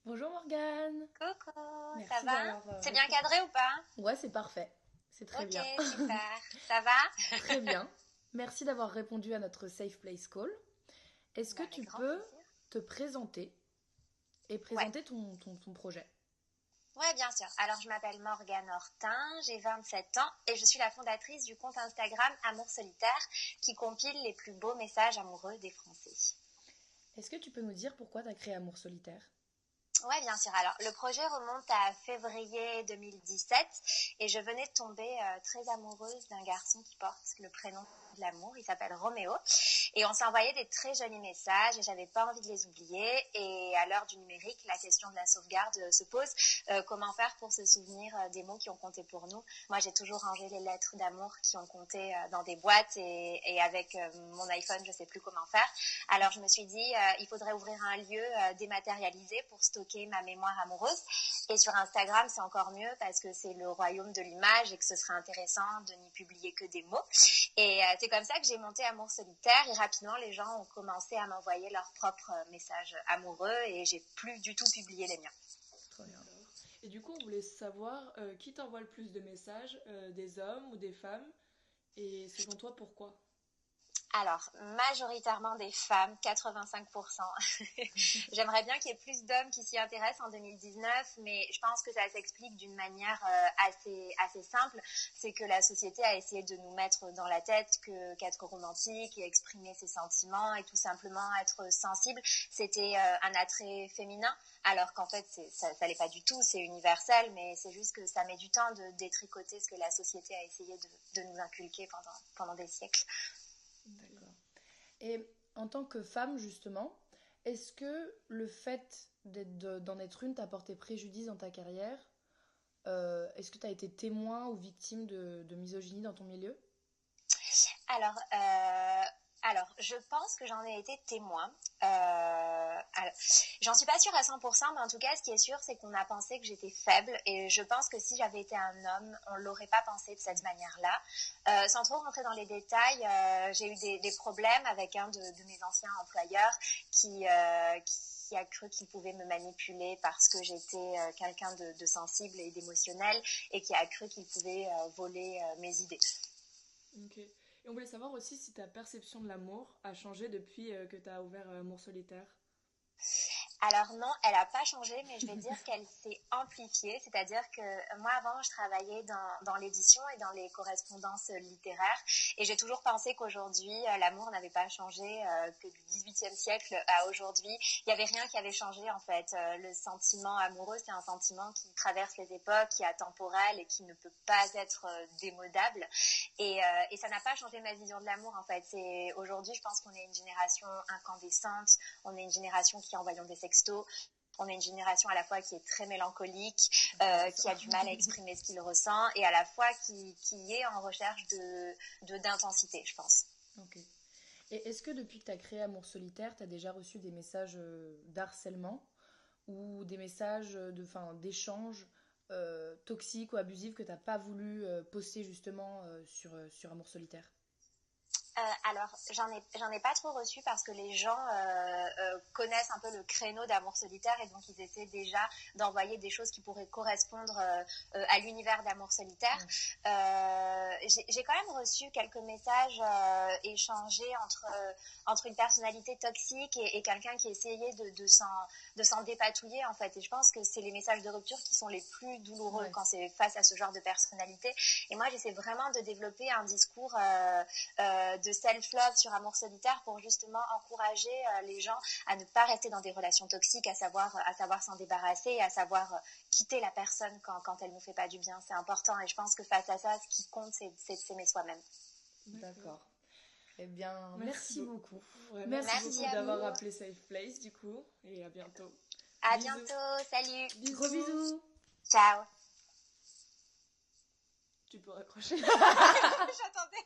Bonjour Morgane. Coucou, ça Merci va? d'avoir C'est bien répondu. cadré ou pas? Ouais, c'est parfait. C'est très Ok, bien. super. Ça va? Très bien. Merci d'avoir répondu à notre Safe Place Call. Est-ce que Bah, tu avec grand peux plaisir. te présenter et Ouais, présenter ton projet? ouais, bien sûr. Alors, je m'appelle Morgane Hortin, j'ai 27 ans et je suis la fondatrice du compte Instagram Amour Solitaire qui compile les plus beaux messages amoureux des Français. Est-ce que tu peux nous dire pourquoi tu as créé Amour Solitaire? Ouais, bien sûr. Alors, le projet remonte à février 2017 et je venais de tomber très amoureuse d'un garçon qui porte le prénom de l'amour. Il s'appelle Roméo. Et on s'envoyait des très jolis messages et j'avais pas envie de les oublier. Et à l'heure du numérique, la question de la sauvegarde se pose. Comment faire pour se souvenir des mots qui ont compté pour nous? Moi, j'ai toujours rangé les lettres d'amour qui ont compté dans des boîtes et avec mon iPhone, je sais plus comment faire. Alors je me suis dit, il faudrait ouvrir un lieu dématérialisé pour stocker ma mémoire amoureuse. Et sur Instagram, c'est encore mieux parce que c'est le royaume de l'image et que ce serait intéressant de n'y publier que des mots. Et c'est comme ça que j'ai monté Amour Solitaire et rapidement les gens ont commencé à m'envoyer leurs propres messages amoureux et j'ai plus du tout publié les miens. Trop bien. D'accord. Et du coup, on voulait savoir qui t'envoie le plus de messages, des hommes ou des femmes, et selon toi, pourquoi? Alors, majoritairement des femmes, 85%. J'aimerais bien qu'il y ait plus d'hommes qui s'y intéressent en 2019, mais je pense que ça s'explique d'une manière assez simple. C'est que la société a essayé de nous mettre dans la tête que qu'être romantique et exprimer ses sentiments et tout simplement être sensible, c'était un attrait féminin, alors qu'en fait, ça l'est pas du tout, c'est universel, mais c'est juste que ça met du temps de détricoter ce que la société a essayé de nous inculquer pendant des siècles. Ok. D'accord. Et en tant que femme, justement, est-ce que le fait d'en être une t'a porté préjudice dans ta carrière? Est-ce que tu as été témoin ou victime de misogynie dans ton milieu? Alors, euh, alors, je pense que j'en ai été témoin. Alors, j'en suis pas sûre à 100%, mais en tout cas, ce qui est sûr, c'est qu'on a pensé que j'étais faible. Et je pense que si j'avais été un homme, on l'aurait pas pensé de cette manière-là. Sans trop rentrer dans les détails, j'ai eu des problèmes avec un de mes anciens employeurs qui a cru qu'il pouvait me manipuler parce que j'étais quelqu'un de sensible et d'émotionnel et qui a cru qu'il pouvait voler mes idées. Ok. Et on voulait savoir aussi si ta perception de l'amour a changé depuis que tu as ouvert Amour Solitaire. Alors non, elle n'a pas changé, mais je vais dire qu'elle s'est amplifiée. C'est-à-dire que moi, avant, je travaillais dans l'édition et dans les correspondances littéraires. Et j'ai toujours pensé qu'aujourd'hui, l'amour n'avait pas changé, que du XVIIIe siècle à aujourd'hui. Il n'y avait rien qui avait changé, en fait. Le sentiment amoureux, c'est un sentiment qui traverse les époques, qui est atemporel et qui ne peut pas être démodable. Et ça n'a pas changé ma vision de l'amour, en fait. Aujourd'hui, je pense qu'on est une génération incandescente, on est une génération qui envoyons des sextos, on est une génération à la fois qui est très mélancolique, C'est qui ça. a du mal à exprimer ce qu'il ressent, et à la fois qui est en recherche d'intensité, je pense. Ok. Et est-ce que depuis que tu as créé Amour Solitaire, tu as déjà reçu des messages d'harcèlement ou des messages d'échanges toxiques ou abusifs que tu n'as pas voulu poster justement sur Amour Solitaire? Alors, j'en ai pas trop reçu parce que les gens connaissent un peu le créneau d'Amour Solitaire et donc ils essaient déjà d'envoyer des choses qui pourraient correspondre à l'univers d'Amour Solitaire. Ouais. J'ai quand même reçu quelques messages échangés entre une personnalité toxique et quelqu'un qui essayait de s'en dépatouiller en fait. Et je pense que c'est les messages de rupture qui sont les plus douloureux Ouais. quand c'est face à ce genre de personnalité. Et moi, j'essaie vraiment de développer un discours de self-love sur Amour Solitaire pour justement encourager les gens à ne pas rester dans des relations toxiques, à savoir s'en débarrasser et à savoir quitter la personne quand elle ne nous fait pas du bien. C'est important et je pense que face à ça, ce qui compte, c'est de s'aimer soi-même. D'accord. D'accord. Eh bien, Merci merci beaucoup. beaucoup. Ouais, merci Merci Merci beaucoup à beaucoup. d'avoir vous. appelé Safe Place du coup, et à bientôt. À Bisous. bientôt. Salut. Gros Bisous. bisous. Ciao. Tu peux raccrocher. J'attendais.